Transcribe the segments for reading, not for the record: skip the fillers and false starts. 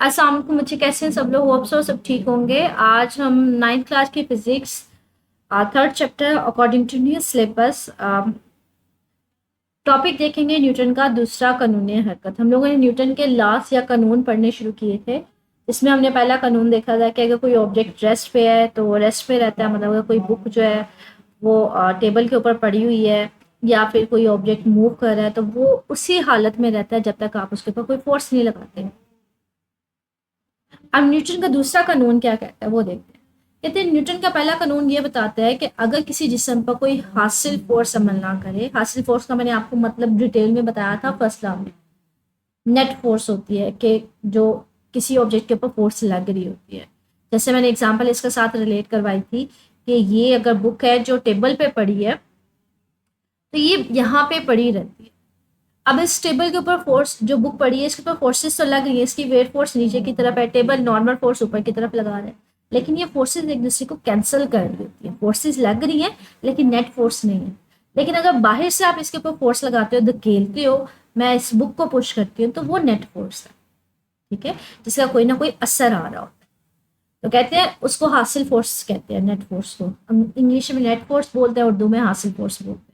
अस्सलाम वालेकुम बच्चे, कैसे हैं सब लोग। होप सो सब ठीक होंगे। आज हम नाइन्थ क्लास की physics third chapter according to new syllabus topic देखेंगे न्यूटन का दूसरा कानूनी हरकत। हम लोगों ने न्यूटन के लॉस या कानून पढ़ने शुरू किए थे। इसमें हमने पहला कानून देखा था कि अगर कोई ऑब्जेक्ट रेस्ट पे है तो वो रेस्ट पे रहता है। मतलब अगर कोई बुक जो है वो टेबल के ऊपर पड़ी हुई है या फिर कोई ऑब्जेक्ट मूव कर रहा है तो वो उसी हालत में रहता है जब तक आप उसके ऊपर कोई फोर्स नहीं लगाते। अब न्यूटन का दूसरा कानून क्या कहता है वो देखते हैं। कहते हैं न्यूटन का पहला कानून ये बताता है कि अगर किसी जिस्म पर कोई हासिल फोर्स अमल ना करे, हासिल फोर्स का मैंने आपको मतलब डिटेल में बताया था फर्स्ट लॉ में। नेट फोर्स होती है कि जो किसी ऑब्जेक्ट के ऊपर फोर्स लग रही होती है। जैसे मैंने एग्जांपल इसके साथ रिलेट करवाई थी कि ये अगर बुक है जो टेबल पे पड़ी है तो ये यहाँ पे पड़ी रहती है। अब इस टेबल के ऊपर फोर्स जो बुक पड़ी है इसके ऊपर फोर्सेस तो लग रही है। इसकी वेट फोर्स नीचे की तरफ है, टेबल नॉर्मल फोर्स ऊपर की तरफ लगा रहे हैं, लेकिन ये फोर्सेस एक दूसरे को कैंसिल कर रही होती है। फोर्सेस लग रही है लेकिन नेट फोर्स नहीं है। लेकिन अगर बाहर से आप इसके ऊपर फोर्स लगाते हो, धकेलते हो, मैं इस बुक को पुश करती हूँ तो वो नेट फोर्स है। ठीक है, जिसका कोई ना कोई असर आ रहा होता है तो कहते हैं उसको हासिल फोर्स कहते हैं। नेट फोर्स को इंग्लिश में नेट फोर्स बोलते हैं, उर्दू में हासिल फोर्स बोलते हैं।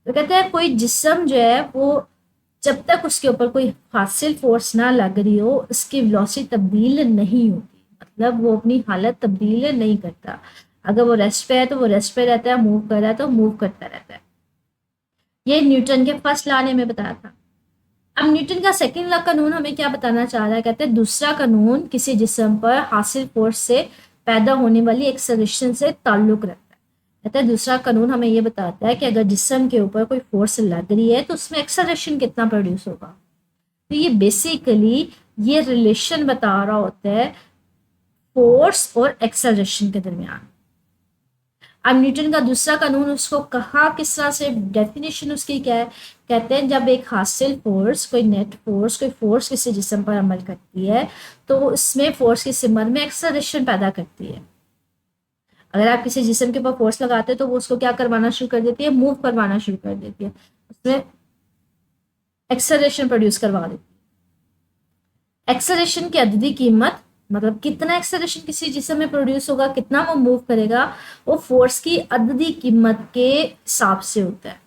तो कहते हैं कोई जिस्म जो है वो जब तक उसके ऊपर कोई हासिल फोर्स ना लग रही हो उसकी वेलोसिटी तब्दील नहीं होती। मतलब वो अपनी हालत तब्दील नहीं करता। अगर वो रेस्ट पे है तो वो रेस्ट पे रहता है, मूव कर रहा है तो मूव करता रहता है। ये न्यूटन के फर्स्ट लॉ ने में बताया था। अब न्यूटन का सेकंड लॉ कानून हमें क्या बताना चाह रहा है। कहते हैं दूसरा कानून किसी जिस्म पर हासिल फोर्स से पैदा होने वाली एक्सेलरेशन से ताल्लुक रखता है। कहते हैं दूसरा कानून हमें ये बताता है कि अगर जिस्म के ऊपर कोई फोर्स लग रही है तो उसमें एक्सेलरेशन कितना प्रोड्यूस होगा। तो ये बेसिकली ये रिलेशन बता रहा होता है फोर्स और एक्सेलरेशन के दरमियान। अब न्यूटन का दूसरा कानून उसको कहा किस तरह से, डेफिनेशन उसकी क्या है। कहते हैं जब एक हासिल फोर्स, कोई नेट फोर्स, कोई फोर्स किसी जिस्म पर अमल करती है तो उसमें फोर्स की सिमर में एक्सेलरेशन पैदा करती है। अगर आप किसी जिस्म के ऊपर फोर्स लगाते हैं तो वो उसको क्या करवाना शुरू कर देती है, मूव करवाना शुरू कर देती है, उसमें एक्सेलरेशन प्रोड्यूस करवा देती है। एक्सेलरेशन की अददी कीमत मतलब कितना एक्सेलरेशन किसी जिस्म में प्रोड्यूस होगा, कितना वो मूव करेगा, वो फोर्स की अददी कीमत के हिसाब से होता है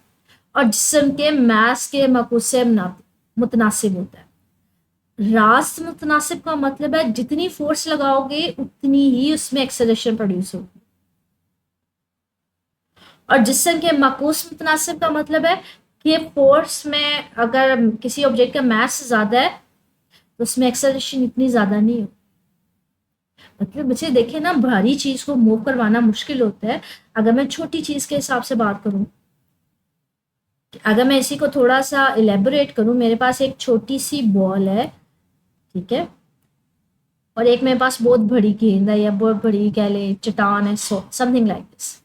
और जिस्म के मास के मकूस से मुतनासिब होता है। रास्त मुतनासिब का मतलब है जितनी फोर्स लगाओगे उतनी ही उसमें एक्सेलरेशन प्रोड्यूस होगी। और जिस्म के मकूस मुतनासिब का मतलब है कि फोर्स में अगर किसी ऑब्जेक्ट का मास ज्यादा है तो उसमें एक्सेलरेशन इतनी ज्यादा नहीं होगी। मतलब बच्चे देखे ना, भारी चीज को मूव करवाना मुश्किल होता है। अगर मैं छोटी चीज के हिसाब से बात करूं, अगर मैं इसी को थोड़ा सा इलेबोरेट करूं, मेरे पास एक छोटी सी बॉल है, ठीक है, और एक मेरे पास बहुत बड़ी गेंद है या बहुत बड़ी कह ले चट्टान है, समथिंग लाइक दिस।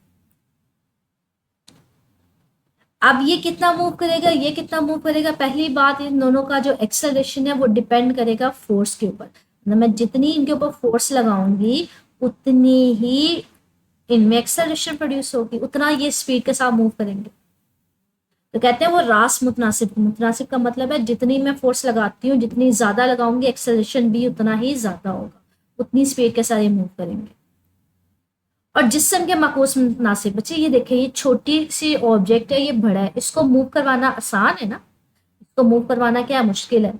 अब ये कितना मूव करेगा, ये कितना मूव करेगा। पहली बात, इन दोनों का जो एक्सेलरेशन है वो डिपेंड करेगा फोर्स के ऊपर। मतलब मैं जितनी इनके ऊपर फोर्स लगाऊंगी उतनी ही इनमें एक्सेलरेशन प्रोड्यूस होगी, उतना ये स्पीड के साथ मूव करेंगे। तो कहते हैं वो रास मुतनासिब। मुतनासिब का मतलब है जितनी मैं फोर्स लगाती हूँ, जितनी ज्यादा लगाऊंगी एक्सेलरेशन भी उतना ही ज्यादा होगा, उतनी स्पीड के साथ ये मूव करेंगे। और जिस्म के मकूस मुतनासिब, बच्चे ये देखिए ये छोटी सी ऑब्जेक्ट है, ये बड़ा है, इसको मूव करवाना आसान है ना, इसको मूव करवाना क्या मुश्किल है।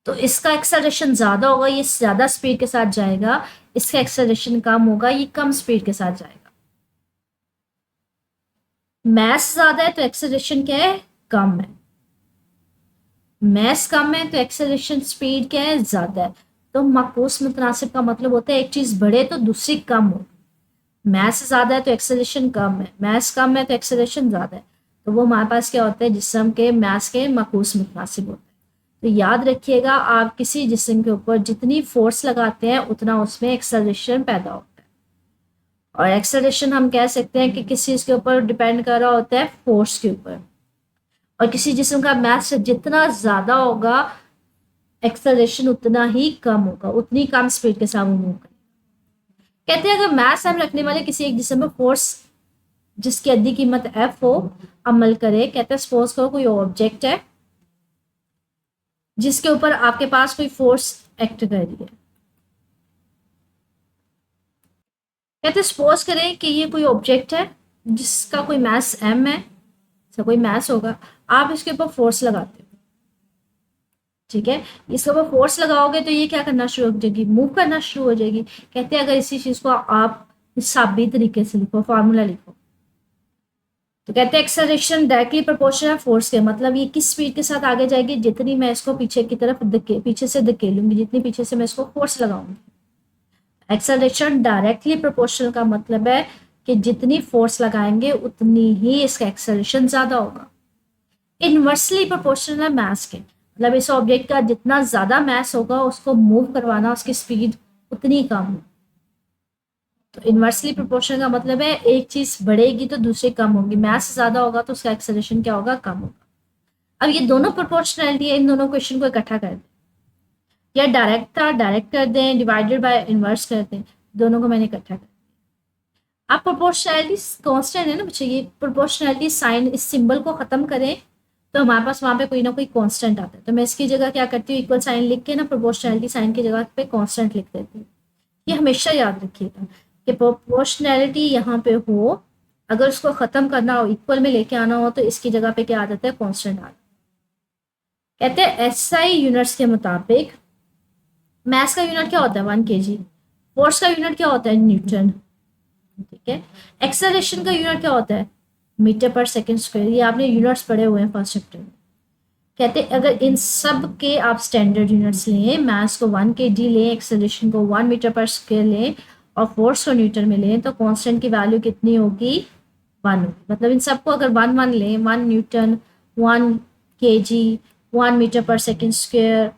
तो इसका एक्सेलरेशन ज्यादा होगा, ये ज्यादा स्पीड के साथ जाएगा। इसका एक्सेलरेशन कम होगा, ये कम स्पीड के साथ जाएगा। मैस ज्यादा है तो एक्सेलरेशन क्या है, कम है। मैस कम है तो एक्सेलरेशन स्पीड क्या है, ज्यादा है। तो मकूस मुतनासिब का मतलब होता है एक चीज बढ़े तो दूसरी कम हो। मैस ज्यादा है तो एक्सेलरेशन कम है, मैस कम है तो एक्सेलरेशन ज्यादा है। तो वो हमारे पास क्या होता है, जिस्म के मैस के मकूस मुतनासिब होता है। तो याद रखिएगा, आप किसी जिस्म के ऊपर जितनी फोर्स लगाते हैं उतना उसमें एक्सेलरेशन पैदा होता है। और एक्सेलरेशन हम कह सकते हैं कि किसी चीज के ऊपर डिपेंड कर रहा होता है, फोर्स के ऊपर। और किसी जिस्म का मास जितना ज्यादा होगा एक्सेलरेशन उतना ही कम होगा, उतनी कम स्पीड के साथ मूव करेगा। कहते हैं अगर मास हम रखने वाले किसी एक जिस्म पर फोर्स जिसकी अद्दी कीमत एफ हो अमल करे। कहते हैं सपोज करो कोई ऑब्जेक्ट है जिसके ऊपर आपके पास कोई फोर्स एक्ट कर रही है। कहते सपोज करें कि ये कोई ऑब्जेक्ट है जिसका कोई मास m है, इसका कोई मास होगा, आप इसके ऊपर फोर्स लगाते हो, ठीक है। इसके ऊपर फोर्स लगाओगे तो ये क्या करना शुरू हो जाएगी, मूव करना शुरू हो जाएगी। कहते हैं अगर इसी चीज को आप हिसाबी तरीके से लिखो, फॉर्मूला लिखो, तो कहते हैं एक्सेलरेशन डायरेक्टली प्रोपोर्शनल फोर्स के, मतलब ये किस स्पीड के साथ आगे जाएगी, जितनी मैं इसको पीछे की तरफ पीछे से धकेलूंगी, जितनी पीछे से मैं इसको फोर्स लगाऊंगी। एक्सेलरेशन डायरेक्टली प्रोपोर्शनल का मतलब है कि जितनी फोर्स लगाएंगे उतनी ही इसका एक्सेलरेशन ज्यादा होगा। इनवर्सली प्रोपोर्शनल है मास के, मतलब इस ऑब्जेक्ट का जितना ज्यादा मास होगा उसको मूव करवाना, उसकी स्पीड उतनी कम हो। तो इनवर्सली प्रोपोर्शनल का मतलब है एक चीज बढ़ेगी तो दूसरी कम होगी, मास ज्यादा होगा तो उसका एक्सेलरेशन क्या होगा, कम होगा। अब ये दोनों प्रोपोर्शनैलिटी है, इन दोनों क्वेश्चन को इकट्ठा कर दें, या डायरेक्ट था डायरेक्ट कर दें, डिवाइडेड बाय इनवर्स कर दें, दोनों को मैंने इकट्ठा कर। आप प्रोपोर्शनैलिटी कांस्टेंट है ना बच्चे, ये प्रोपोर्शनैलिटी साइन इस सिंबल को खत्म करें तो हमारे पास वहां पे कोई ना कोई कांस्टेंट आता है, तो मैं इसकी जगह क्या करती हूँ, इक्वल साइन लिख के ना प्रोपोर्शनैलिटी साइन की जगह पे कांस्टेंट लिख देती हूँ। ये हमेशा याद रखिएगा कि प्रोपोर्शनैलिटी यहाँ पे हो, अगर उसको खत्म करना हो, इक्वल में लेके आना हो, तो इसकी जगह पे क्या आ जाता है, कांस्टेंट आ जाता है। कहते हैं एसआई यूनिट्स के मुताबिक मास का यूनिट क्या होता है 1 kg, फोर्स का यूनिट क्या होता है न्यूटन, ठीक है। एक्सेलरेशन का यूनिट क्या होता है मीटर पर सेकंड स्क्वायर, ये आपने यूनिट्स पढ़े हुए हैं फर्स्ट चैप्टर में। कहते हैं अगर इन सब के आप स्टैंडर्ड यूनिट्स लें, मास को 1 kg लें, एक्सेलरेशन को 1 मीटर पर स्क्वायर लें और फोर्स को न्यूटन में लें, तो कांस्टेंट की वैल्यू कितनी होगी, 1 होगी। मतलब इन सबको अगर 1 लें, 1 न्यूटन, 1 kg, 1 मीटर पर सेकंड स्क्वायर,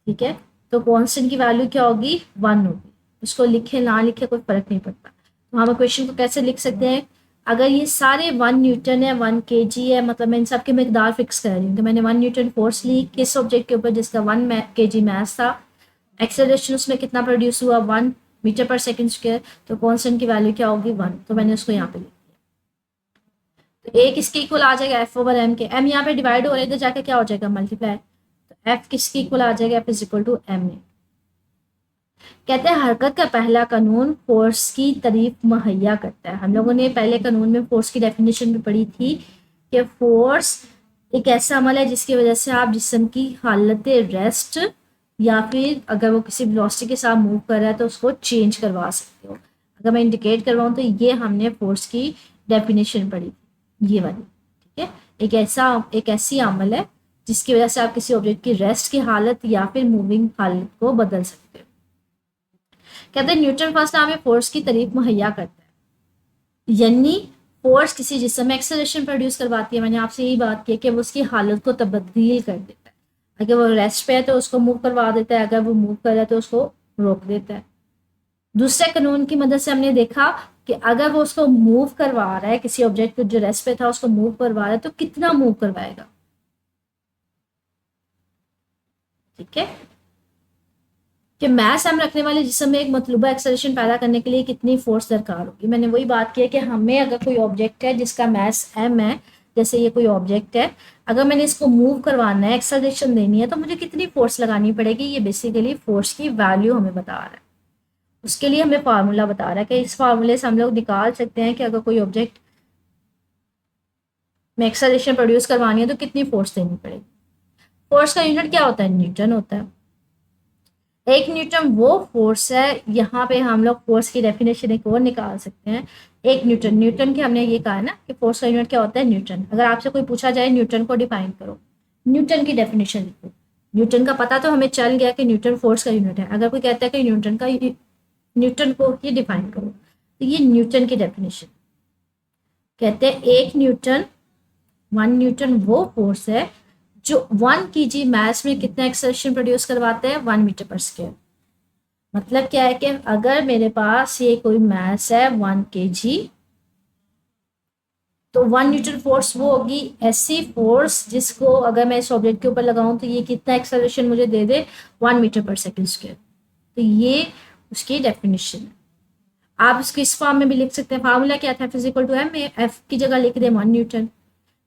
ठीक है, तो कांस्टेंट की वैल्यू क्या होगी, 1 होगी। उसको लिखे ना लिखे कोई फर्क नहीं पड़ता। तो हम क्वेश्चन को कैसे लिख सकते हैं, अगर ये सारे 1 न्यूटन है, 1 kg है, मतलब मैं इन सब की मकदार फिक्स कर रही हूँ, तो मैंने 1 न्यूटन फोर्स ली किस ऑब्जेक्ट के ऊपर जिसका 1 kg मास था, एक्सेलरेशन उसमें कितना प्रोड्यूस हुआ 1 मीटर पर सेकंड स्क्वायर, तो कांस्टेंट की वैल्यू क्या होगी 1, तो मैंने उसको यहाँ पे लिख दिया। तो एक इसके इक्वल आ जाएगा एफ ओवर एम के, एम यहाँ पे डिवाइड हो रहा है, इधर जाके क्या हो जाएगा मल्टीप्लाई, तो एफ किसके इक्वल आ जाएगा, F is equal to M A. कहते हैं हरकत का पहला कानून फोर्स की तारीफ मुहैया करता है। हम लोगों ने पहले कानून में फोर्स की डेफिनेशन भी पढ़ी थी कि फोर्स एक ऐसा अमल है जिसकी वजह से आप जिस्म की हालत रेस्ट या फिर अगर वो किसी वेलोसिटी के साथ मूव कर रहा है तो उसको चेंज करवा सकते हो। अगर मैं इंडिकेट करवाऊँ तो ये हमने फोर्स की डेफिनेशन पढ़ी थी, ये वाली, ठीक है। एक ऐसी अमल है जिसकी वजह से आप किसी ऑब्जेक्ट की रेस्ट की हालत या फिर मूविंग हालत को बदल सकते हो। कहते हैं न्यूटन फर्स्ट हमें फोर्स की तारीफ मुहैया करता है, यानी फोर्स किसी जिस्म में एक्सेलरेशन प्रोड्यूस करवाती है। मैंने आपसे यही बात की कि वो उसकी हालत को तब्दील कर देता है, अगर वो रेस्ट पे है तो उसको मूव करवा देता है, अगर वो मूव कर रहा है तो उसको रोक देता है। दूसरे कानून की मदद से हमने देखा कि अगर वो उसको मूव करवा रहा है, किसी ऑब्जेक्ट को जो रेस्ट पे था उसको मूव करवा रहा है, तो कितना मूव करवाएगा, ठीक है, कि मास हम रखने वाले जिस्म में एक मतलूबा एक्सेलरेशन पैदा करने के लिए कितनी फोर्स दरकार होगी। मैंने वही बात की है कि हमें अगर कोई ऑब्जेक्ट है जिसका मास m है, जैसे ये कोई ऑब्जेक्ट है, अगर मैंने इसको मूव करवाना है, एक्सेलरेशन देनी है, तो मुझे कितनी फोर्स लगानी पड़ेगी। ये बेसिकली फोर्स की वैल्यू हमें बता रहा है, उसके लिए हमें फार्मूला बता रहा है कि इस फार्मूले से हम लोग निकाल सकते हैं कि अगर कोई ऑब्जेक्ट में एक्सेलरेशन प्रोड्यूस करवानी है तो कितनी फोर्स देनी पड़ेगी। फोर्स का यूनिट क्या होता है, न्यूटन होता है। एक न्यूटन वो फोर्स है, यहाँ पे हम लोग फोर्स की डेफिनेशन एक और निकाल सकते हैं। एक न्यूटन, न्यूटन की हमने ये कहा है ना कि फोर्स का यूनिट क्या होता है, न्यूटन। अगर आपसे कोई पूछा जाए न्यूटन को डिफाइन करो, न्यूटन की डेफिनेशन लिखो। न्यूटन का पता तो हमें चल गया कि न्यूटन फोर्स का यूनिट है। अगर कोई कहता है कि न्यूटन को ये डिफाइन करो, तो ये न्यूटन की डेफिनेशन कहते हैं एक न्यूटन, 1 न्यूटन वो फोर्स है जो 1 kg मास में कितना एक्सेलरेशन प्रोड्यूस करवाते हैं, 1 मीटर पर स्क्वायर। मतलब क्या है कि अगर मेरे पास ये कोई मास है 1 kg, तो 1 न्यूटन फोर्स वो होगी ऐसी फोर्स जिसको अगर मैं इस ऑब्जेक्ट के ऊपर लगाऊं तो ये कितना एक्सेलरेशन मुझे दे दे, 1 मीटर पर सेकंड स्क्वायर। तो ये उसकी डेफिनेशन है। आप इसको इस फॉर्म में भी लिख सकते हैं। फार्मूला क्या था, फिजिकल टू एम, एफ की जगह लिख दे 1 न्यूटन।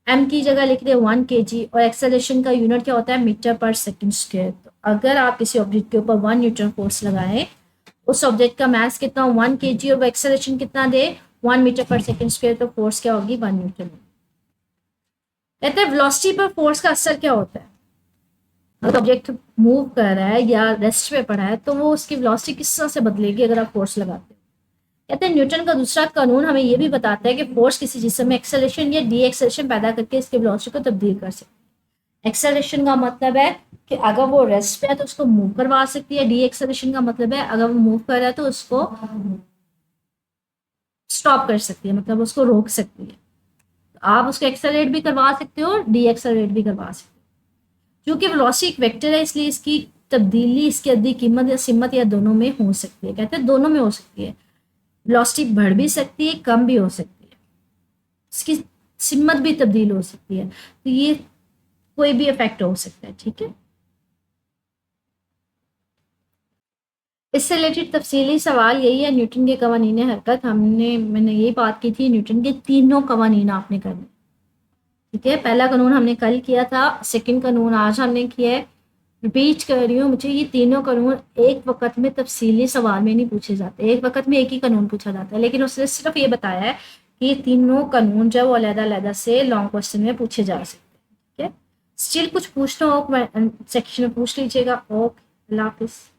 एम की जगह लिख दे 1 kg और एक्सेलरेशन का यूनिट क्या होता है मीटर पर सेकंड स्क्वायर। तो अगर आप किसी ऑब्जेक्ट के ऊपर 1 न्यूटन फोर्स लगाएं, उस ऑब्जेक्ट का मास कितना 1 kg और एक्सेलरेशन कितना दे 1 मीटर पर सेकंड स्क्वायर, तो फोर्स क्या होगी 1 न्यूटन। कहते हैं वेलोसिटी पर फोर्स का असर क्या होता है। अगर ऑब्जेक्ट मूव कर रहा है या रेस्ट पे पड़ा है तो वो उसकी वेलोसिटी किस तरह से बदलेगी अगर आप फोर्स लगाते हो। कहते हैं न्यूटन का दूसरा कानून हमें ये भी बताता है कि फोर्स किसी जिस्म में एक्सेलरेशन या डी एक्सेलरेशन पैदा करके इसकी वेलोसिटी को तब्दील कर सकती है। एक्सेलरेशन का मतलब है कि अगर वो रेस्ट पे है तो उसको मूव करवा सकती है, डी एक्सेलरेशन का मतलब है अगर वो मूव कर रहा है तो उसको स्टॉप कर सकती है, मतलब उसको रोक सकती है। तो आप उसको एक्सेलरेट भी करवा सकते हो और डी एक्सेलरेट भी करवा सकते हो। क्योंकि वेलोसिटी एक वेक्टर है इसलिए इसकी तब्दीली इसकी अद्दी कीमत या सिमत या दोनों में हो सकती है। कहते हैं दोनों में हो सकती है, वेलोसिटी बढ़ भी सकती है कम भी हो सकती है, इसकी सिमत भी तब्दील हो सकती है, तो ये कोई भी इफेक्ट हो सकता है। ठीक है, इससे रिलेटेड तफसीली सवाल यही है न्यूटन के कवानीन हरकत। मैंने यही बात की थी न्यूटन के तीनों कवानीन आपने करने। ठीक है, पहला कानून हमने कल किया था, सेकंड कानून आज हमने किया है। रिपीट कर रही हूँ, मुझे ये तीनों कानून एक वक्त में तफसीली सवाल में नहीं पूछे जाते, एक वक्त में एक ही कानून पूछा जाता है, लेकिन उसने सिर्फ ये बताया है कि ये तीनों कानून जो है वो अलग-अलग से लॉन्ग क्वेश्चन में पूछे जा सकते हैं। ठीक है, स्टिल कुछ पूछना हो सेक्शन में पूछ लीजिएगा। ओके, अल्लाह हाफिज़।